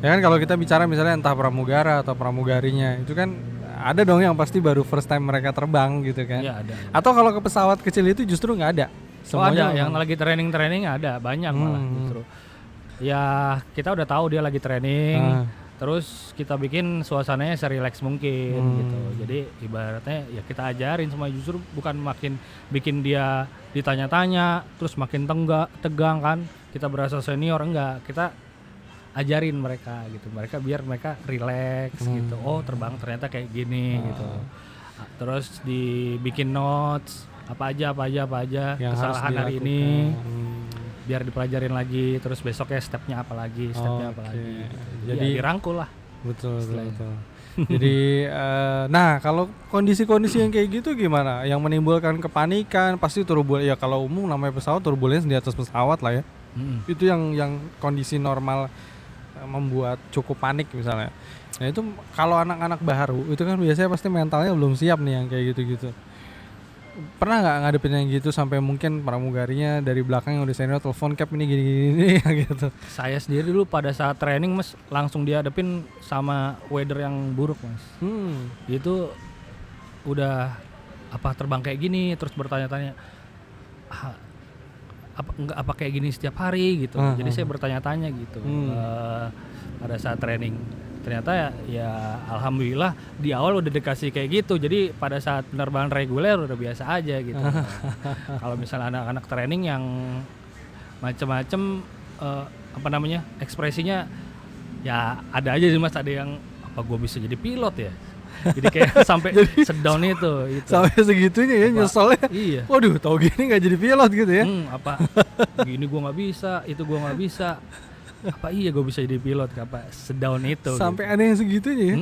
Ya kan kalau kita bicara misalnya entah pramugara atau pramugarinya, itu kan ada dong yang pasti baru first time mereka terbang gitu kan? Iya ada. Atau kalau ke pesawat kecil itu justru nggak ada? Semuanya ada yang lagi training ada banyak malah justru. Ya kita udah tahu dia lagi training, terus kita bikin suasananya serelax mungkin gitu. Jadi ibaratnya ya kita ajarin semua, justru bukan makin bikin dia ditanya-tanya terus makin tegang kan. Kita berasa senior, enggak, kita ajarin mereka gitu. Biar mereka relax gitu. Oh terbang ternyata kayak gini gitu. Terus dibikin notes apa aja yang kesalahan hari ini. Biar dipelajarin lagi, terus besoknya stepnya apa lagi gitu. Jadi dirangkul lah. Betul. Jadi nah kalau kondisi-kondisi yang kayak gitu gimana? Yang menimbulkan kepanikan pasti ya kalau umum namanya pesawat turbulence di atas pesawat lah ya. Itu yang kondisi normal membuat cukup panik misalnya. Nah itu kalau anak-anak baru itu kan biasanya pasti mentalnya belum siap nih yang kayak gitu-gitu. Pernah nggak ngadepin yang gitu sampai mungkin pramugarinya dari belakang yang udah senior telepon Cap ini gini gitu? Saya sendiri dulu pada saat training mas langsung dihadapin sama weather yang buruk mas. Itu udah apa terbang kayak gini terus bertanya-tanya apa kayak gini setiap hari gitu. Jadi saya bertanya-tanya gitu pada saat training. Ternyata ya alhamdulillah di awal udah dikasih kayak gitu, jadi pada saat penerbangan reguler udah biasa aja gitu. Kalau misalnya anak-anak training yang macam-macam ekspresinya ya ada aja sih mas, ada yang apa gue bisa jadi pilot ya, jadi kayak sampai sedown itu sampai segitunya ya nyeselnya. Iya. Waduh tahu gini nggak jadi pilot gitu ya. Apa gini gue nggak bisa, itu gue nggak bisa. Apa iya gue bisa jadi pilot, apa sedown itu sampai gitu. Ada yang segitunya ya.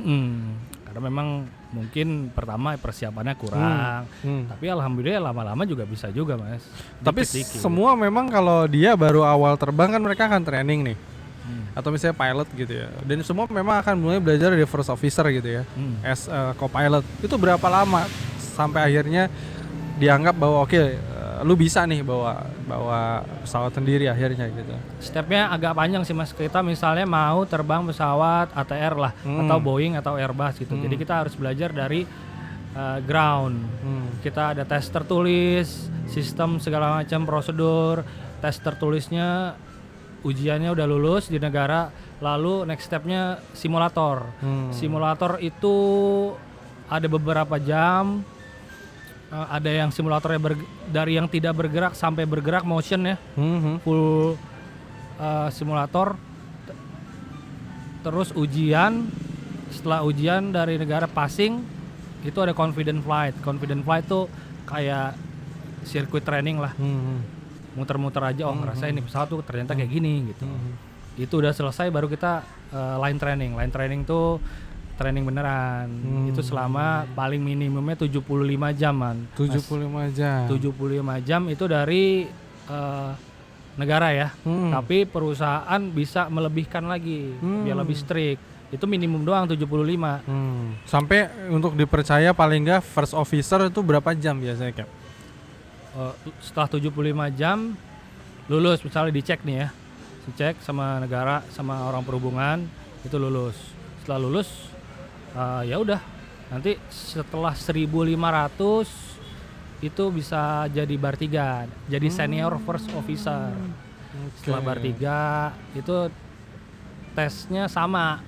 Karena memang mungkin pertama persiapannya kurang, tapi alhamdulillah lama-lama juga bisa juga mas. Tapi semua memang kalau dia baru awal terbang kan mereka akan training nih, atau misalnya pilot gitu ya, dan semua memang akan mulai belajar dari first officer gitu ya, as co-pilot. Itu berapa lama sampai akhirnya dianggap bahwa lu bisa nih bawa pesawat sendiri akhirnya gitu? Stepnya agak panjang sih mas. Kita misalnya mau terbang pesawat ATR lah, atau Boeing atau Airbus gitu. Jadi kita harus belajar dari ground. Kita ada tes tertulis, sistem segala macam prosedur. Tes tertulisnya ujiannya udah lulus di negara. Lalu next stepnya simulator. Simulator itu ada beberapa jam. Ada yang simulatornya dari yang tidak bergerak sampai bergerak motion ya, full simulator. Terus ujian, setelah ujian dari negara passing itu ada confident flight. Confident flight tuh kayak sirkuit training lah, muter-muter aja. Ngerasain nih pesawat tuh ternyata kayak gini gitu. Itu udah selesai baru kita line training. Line training tuh training beneran. Itu selama paling minimumnya 75 jam man. 75 jam. 75 jam itu dari negara ya. Tapi perusahaan bisa melebihkan lagi biar lebih strict. Itu minimum doang 75. Sampai untuk dipercaya paling enggak first officer itu berapa jam biasanya Cap? Setelah 75 jam lulus, misalnya dicek nih ya. Dicek sama negara, sama orang perhubungan, itu lulus. Setelah lulus ya udah, nanti setelah 1.500 itu bisa jadi bar 3, jadi senior first officer. Setelah bar 3 itu tesnya sama,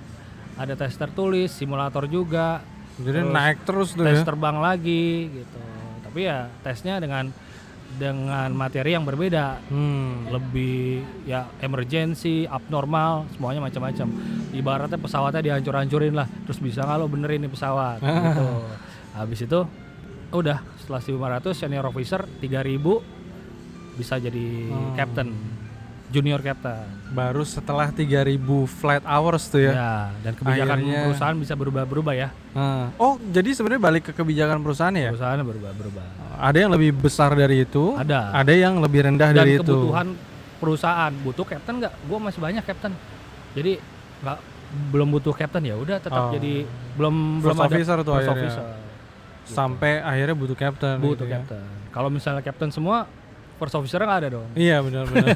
ada tes tertulis, simulator juga, jadi naik terus tuh tes ya? Terbang lagi gitu. Tapi ya tesnya dengan dengan materi yang berbeda. Lebih ya emergency, abnormal, semuanya macam-macam. Ibaratnya pesawatnya dihancur-hancurin lah, terus bisa nggak lo benerin nih pesawat gitu. Habis itu udah setelah 1.500 senior officer 3.000 bisa jadi captain, junior captain. Baru setelah 3.000 flight hours tuh ya. Ya, dan kebijakan perusahaan bisa berubah-berubah ya. Oh, jadi sebenarnya balik ke kebijakan perusahaan ya? Perusahaan berubah-berubah. Ada yang lebih besar dari itu, ada yang lebih rendah dan dari itu. Dan kebutuhan perusahaan butuh captain nggak? Gue masih banyak captain. Jadi belum butuh captain ya udah tetap jadi belum first ada officer tuh first akhirnya. officer. Sampai akhirnya butuh captain. Butuh gitu captain. Ya. Kalau misalnya captain semua, first officer nggak ada dong. Iya benar-benar.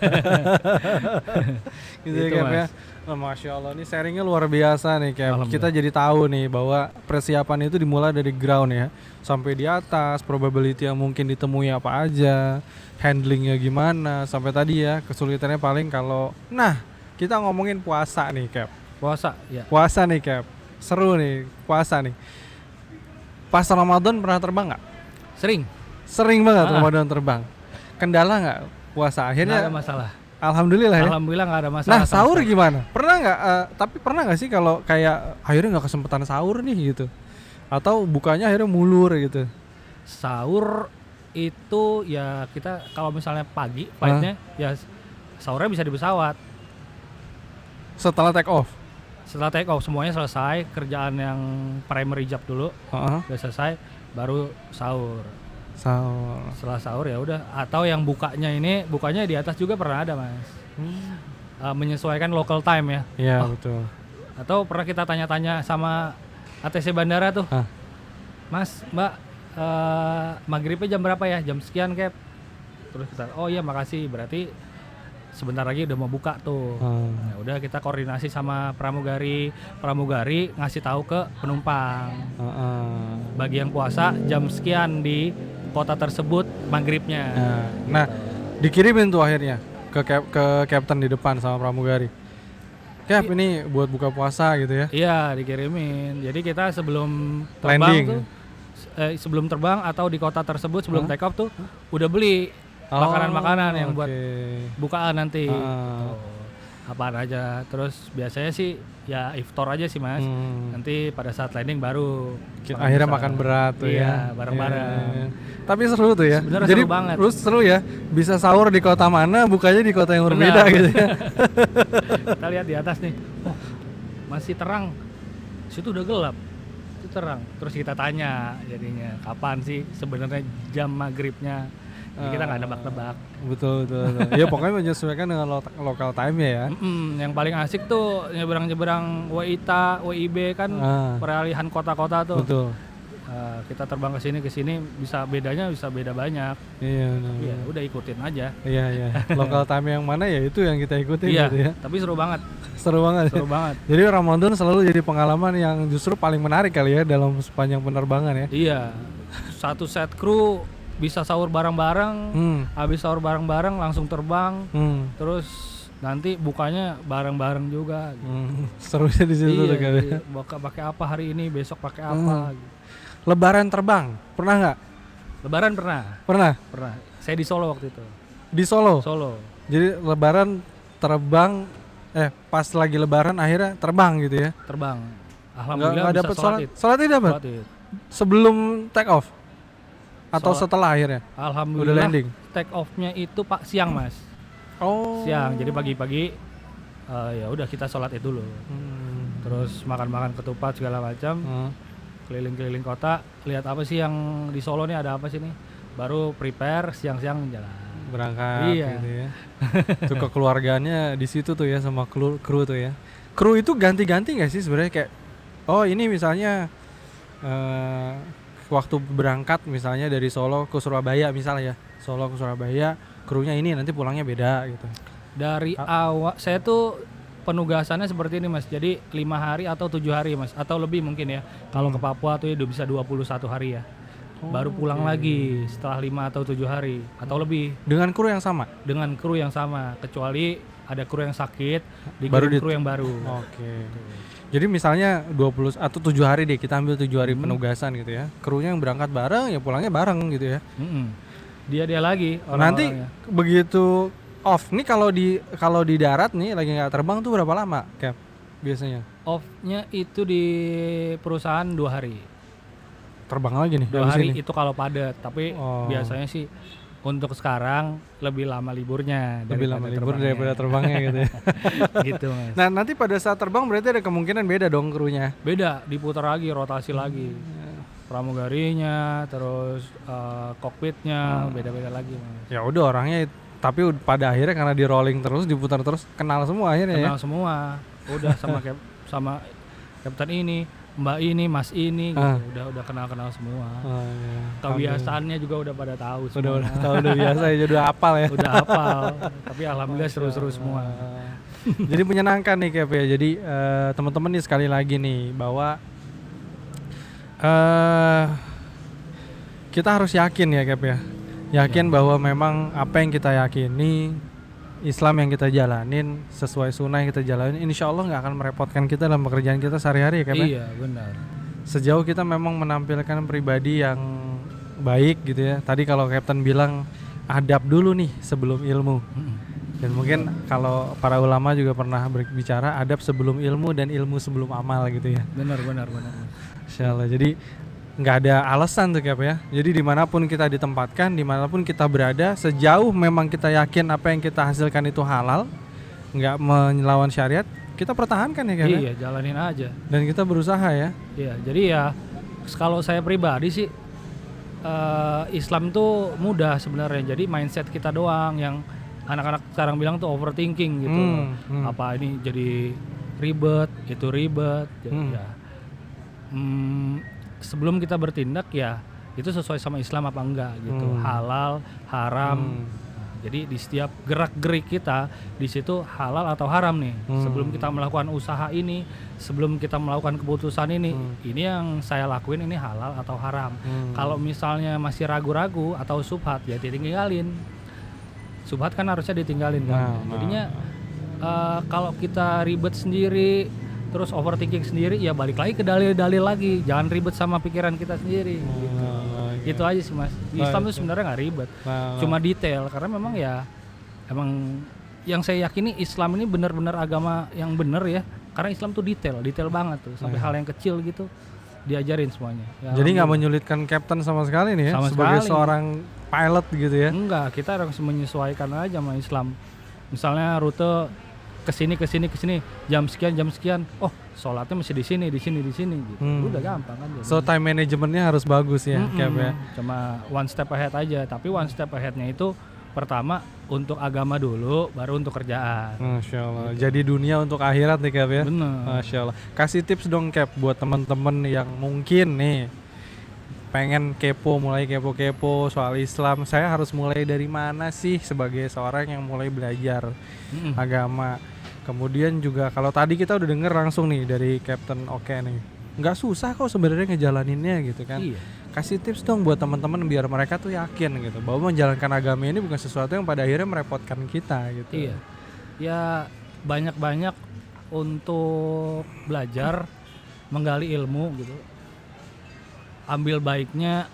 Gitu ya Cap ya. Oh, Masya Allah, ini sharingnya luar biasa nih Cap. Kita jadi tahu nih bahwa persiapan itu dimulai dari ground ya, sampai di atas, probability yang mungkin ditemui apa aja, handlingnya gimana, sampai tadi ya kesulitannya paling kalau, nah kita ngomongin puasa nih Cap. Puasa, ya. Puasa nih Cap, seru nih puasa nih. Pas Ramadan pernah terbang nggak? Sering banget Ramadan terbang. Kendala nggak puasa akhirnya? Nggak ada masalah. Alhamdulillah ya. Alhamdulillah nggak ada masalah. Nah sahur gimana? Pernah nggak? Tapi pernah nggak sih kalau kayak akhirnya nggak kesempatan sahur nih gitu? Atau bukanya akhirnya mulur gitu? Sahur itu ya kita kalau misalnya pagi flightnya ya sahurnya bisa di pesawat. Setelah take off? Setelah take off semuanya selesai, kerjaan yang primary job dulu udah selesai, baru sahur. Setelah sahur ya udah. Atau yang bukanya di atas juga pernah ada mas. Menyesuaikan local time ya. Iya betul. Atau pernah kita tanya-tanya sama ATC bandara tuh, Mas, Mbak, maghribnya jam berapa ya? Jam sekian Cap. Terus kita, oh iya makasih, berarti sebentar lagi udah mau buka tuh. Nah, udah kita koordinasi sama pramugari ngasih tahu ke penumpang. Bagi yang puasa jam sekian di kota tersebut maghribnya. Nah, dikirimin tuh akhirnya ke captain di depan sama pramugari. Cap ini buat buka puasa gitu ya? Iya dikirimin. Jadi kita sebelum terbang tuh, sebelum terbang atau di kota tersebut sebelum take off tuh udah beli makanan-makanan yang buat bukaan nanti. Apaan aja. Terus biasanya sih ya iftar aja sih mas. Nanti pada saat landing baru akhirnya makan berat tuh ya. Bareng-bareng. Tapi seru tuh ya. Sebenarnya jadi seru banget. Terus seru ya. Bisa sahur di kota mana, bukanya di kota yang berbeda gitu ya. Kita lihat di atas nih. Oh, masih terang. Situ udah gelap. Itu terang. Terus kita tanya jadinya kapan sih sebenarnya jam maghribnya. Kita nggak nebak-nebak. Betul. Ya pokoknya menyesuaikan dengan lokal time ya. Yang paling asik tuh nyebrang-nyebrang WITA, WIB kan peralihan kota-kota tuh. Betul. Kita terbang ke sini bisa beda banyak. Iya. Udah ikutin aja. Iya. Lokal time yang mana ya itu yang kita ikutin gitu ya. Tapi seru banget. Seru banget. Jadi Ramadan selalu jadi pengalaman yang justru paling menarik kali ya dalam sepanjang penerbangan ya. Iya. Satu set kru bisa sahur bareng-bareng, habis sahur bareng-bareng langsung terbang, terus nanti bukanya bareng-bareng juga. Serunya di situ tuh kan. Iya. Pakai apa hari ini, besok pakai apa. Lebaran terbang, pernah nggak? Lebaran pernah. Saya di Solo waktu itu. Di Solo. Jadi Lebaran terbang, pas lagi Lebaran akhirnya terbang gitu ya? Terbang. Alhamdulillah nggak dapat sholat. Sholatnya dapat? Sebelum take off? Atau setelah akhirnya? Alhamdulillah. Udah landing. Take off-nya itu siang mas. Siang. Jadi pagi-pagi ya udah kita sholat itu dulu. Terus makan ketupat segala macam. Keliling-keliling kota, lihat apa sih yang di Solo nih, ada apa sih nih. Baru prepare siang-siang jalan. Berangkat gitu ya. Tuh kekeluarganya di situ tuh ya sama kru tuh ya. Kru itu ganti-ganti nggak sih sebenarnya kayak? Oh ini misalnya. Waktu berangkat misalnya dari Solo ke Surabaya misalnya ya, Solo ke Surabaya, krunya ini nanti pulangnya beda gitu. Dari awal saya tuh penugasannya seperti ini mas, jadi 5 hari atau 7 hari mas, atau lebih mungkin ya. Kalau ke Papua tuh ya udah bisa 21 hari ya. Baru pulang lagi setelah 5 atau 7 hari atau lebih. Dengan kru yang sama? Dengan kru yang sama, kecuali ada kru yang sakit, dikirim kru yang baru. Jadi misalnya 20 atau 7 hari deh, kita ambil 7 hari penugasan gitu ya. Krunya yang berangkat bareng ya pulangnya bareng gitu ya. dia lagi Nanti orang-orangnya. begitu off nih, kalau di darat nih lagi nggak terbang tuh berapa lama Cap biasanya? Off-nya itu di perusahaan 2 hari. Terbang lagi nih 2 habis hari ini? itu kalau padat, tapi biasanya sih untuk sekarang lebih lama liburnya Lebih lama libur daripada terbangnya gitu ya. gitu Mas. Nah nanti pada saat terbang berarti ada kemungkinan beda dong krunya. Beda, diputar lagi, rotasi lagi. Pramugarinya, terus kokpitnya beda-beda lagi Mas. Ya udah orangnya, tapi pada akhirnya karena di rolling terus, diputar terus, kenal semua akhirnya. Kenal semua. Udah sama kapten ini, Mbak ini, Mas ini gitu. Udah kenal semua. Iya. Kebiasaannya juga udah pada tahu semua. Udah tahu, udah biasa ya, udah hafal ya. Udah hafal. Tapi alhamdulillah seru-seru semua. Jadi menyenangkan nih Cap ya. Jadi teman-teman nih sekali lagi nih bahwa kita harus yakin ya Cap ya. Yakin bahwa memang apa yang kita yakini, Islam yang kita jalanin, sesuai sunnah yang kita jalanin, insya Allah nggak akan merepotkan kita dalam pekerjaan kita sehari-hari ya Cap ya. Iya benar. Sejauh kita memang menampilkan pribadi yang baik gitu ya. Tadi kalau Captain bilang adab dulu nih sebelum ilmu. Dan mungkin kalau para ulama juga pernah berbicara adab sebelum ilmu dan ilmu sebelum amal gitu ya. Benar. Insyaallah. Jadi nggak ada alasan tuh Cap ya. Jadi dimanapun kita ditempatkan, dimanapun kita berada, sejauh memang kita yakin apa yang kita hasilkan itu halal, nggak melawan syariat, kita pertahankan ya Cap. Iya, jalanin aja. Dan kita berusaha ya. Iya, jadi ya kalau saya pribadi sih Islam tuh mudah sebenarnya. Jadi mindset kita doang yang anak-anak sekarang bilang tuh overthinking gitu. Apa ini jadi ribet, itu ribet. Ya. Sebelum kita bertindak ya itu sesuai sama Islam apa enggak gitu. Halal, haram. Jadi di setiap gerak-gerik kita di situ halal atau haram nih. Sebelum kita melakukan usaha ini, sebelum kita melakukan keputusan ini yang saya lakuin ini halal atau haram. Kalau misalnya masih ragu-ragu atau subhat ya ditinggalin. Subhat kan harusnya ditinggalin kan. Jadinya kalau kita ribet sendiri terus overthinking sendiri ya balik lagi ke dalil-dalil lagi, jangan ribet sama pikiran kita sendiri gitu. Itu aja sih Mas. Islam itu sebenarnya nggak ribet, cuma detail karena memang ya emang yang saya yakini Islam ini benar-benar agama yang benar ya, karena Islam tuh detail banget tuh sampai hal yang kecil gitu diajarin semuanya. Ya, jadi nggak menyulitkan Captain sama sekali nih ya, sama sebagai sekali. seorang pilot gitu ya. Enggak, kita harus menyesuaikan aja sama Islam. Misalnya rute kesini, jam sekian, oh sholatnya mesti di sini gitu. Udah gampang kan. So time managementnya harus bagus ya, Cap ya. Cuma one step ahead aja, tapi one step aheadnya itu pertama untuk agama dulu, baru untuk kerjaan. Masya Allah. Gitu. Jadi dunia untuk akhirat nih Cap ya. Bener. Masya Allah. Kasih tips dong Cap buat temen-temen yang mungkin nih pengen mulai kepo soal Islam. Saya harus mulai dari mana sih sebagai seorang yang mulai belajar agama. Kemudian juga kalau tadi kita udah denger langsung nih dari Captain Oke nih, nggak susah kok sebenarnya ngejalaninnya gitu kan. Iya. Kasih tips dong buat teman-teman biar mereka tuh yakin gitu bahwa menjalankan agama ini bukan sesuatu yang pada akhirnya merepotkan kita gitu. Iya. Ya banyak-banyak untuk belajar, menggali ilmu gitu. Ambil baiknya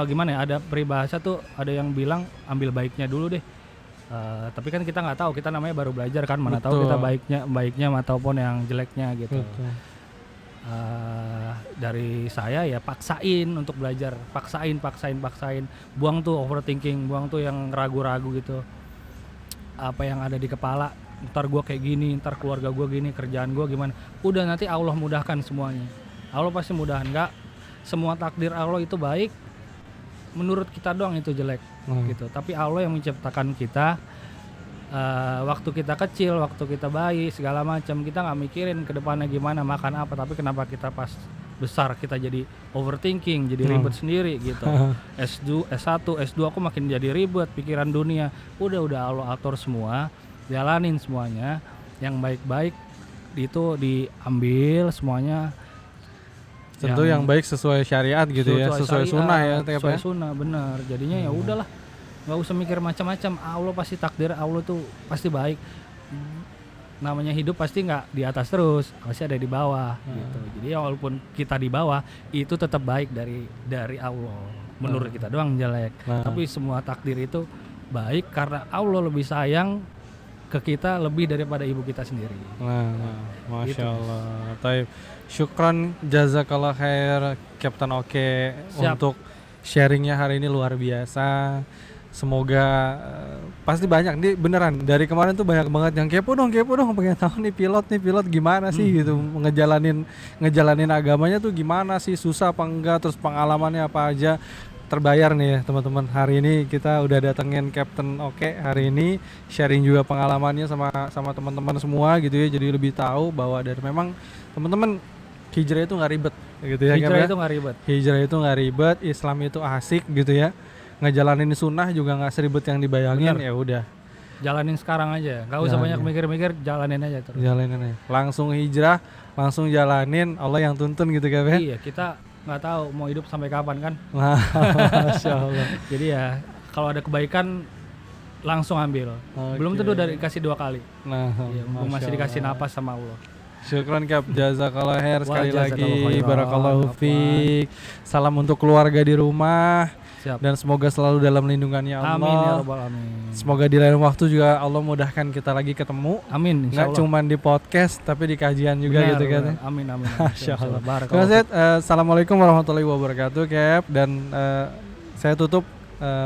gimana ya, ada peribahasa tuh ada yang bilang ambil baiknya dulu deh. Tapi kan kita nggak tahu, kita namanya baru belajar kan, mana tahu kita baiknya ataupun yang jeleknya gitu. Dari saya ya paksain untuk belajar, paksain, buang tuh overthinking, buang tuh yang ragu-ragu gitu, apa yang ada di kepala, ntar gue kayak gini, ntar keluarga gue gini, kerjaan gue gimana, udah nanti Allah mudahkan semuanya, Allah pasti mudahan. Nggak semua takdir Allah itu baik, menurut kita doang itu jelek gitu. Tapi Allah yang menciptakan kita, waktu kita kecil, waktu kita bayi, segala macam kita nggak mikirin ke depannya gimana, makan apa. Tapi kenapa kita pas besar kita jadi overthinking, jadi ribet sendiri gitu. S1, S2 aku makin jadi ribet, pikiran dunia. Udah Allah atur semua, jalanin semuanya. Yang baik-baik itu diambil semuanya. Tentu yang baik sesuai syariat gitu ya, sesuai sunnah ya. Sesuai sunnah, benar. Jadinya ya udahlah, nggak usah mikir macam-macam. Allah pasti takdir, Allah tuh pasti baik. Namanya hidup pasti nggak di atas terus, pasti ada di bawah gitu. Jadi ya walaupun kita di bawah, itu tetap baik dari Allah. menurut kita doang jelek. Tapi semua takdir itu baik karena Allah lebih sayang ke kita lebih daripada ibu kita sendiri. Masya Gitu. Allah. Taib. Syukran jazakallah khair Captain Oke untuk sharingnya hari ini luar biasa. Semoga pasti banyak nih beneran dari kemarin tuh banyak banget yang kepo dong pengen tahu nih pilot gimana sih gitu ngejalanin agamanya tuh gimana sih, susah apa enggak, terus pengalamannya apa aja. Terbayar nih ya teman-teman, hari ini kita udah datengin Captain Oke hari ini sharing juga pengalamannya sama teman-teman semua gitu ya, jadi lebih tahu bahwa dari memang teman-teman hijrah itu nggak ribet gitu ya. Hijrah itu nggak ribet, Islam itu asik gitu ya, ngejalanin sunnah juga nggak seribet yang dibayangin. Ya udah jalanin sekarang aja, nggak usah banyak mikir-mikir, jalanin aja terus. Jalanin aja, langsung hijrah, langsung jalanin, Allah yang tuntun gitu kan ya. Iya, kita nggak tahu mau hidup sampai kapan kan. Masya Allah. Jadi ya kalau ada kebaikan langsung ambil. Belum tentu dari dikasih 2 kali. Iya, masih dikasih napas sama Allah. Syukran Cap, jazakallah khair sekali lagi, barakallahu fiik. Salam untuk keluarga di rumah. Siap. Dan semoga selalu dalam lindungannya Allah. Amin ya rabbal alamin. Semoga di lain waktu juga Allah mudahkan kita lagi ketemu. Amin. Nggak cuma di podcast tapi di kajian juga. Benar, gitu kan. Amin. Masya Allah. Assalamualaikum warahmatullahi wabarakatuh Cap. Dan saya tutup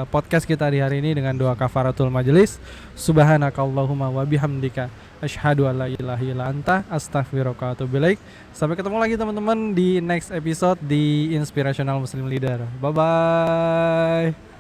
podcast kita di hari ini dengan doa kafaratul majelis. Subhanakallahumma wa bihamdika asyhadu an la ilaha illa anta astaghfiruka wa atubu ilaik. Sampai ketemu lagi teman-teman di next episode di Inspirational Muslim Leader. Bye bye.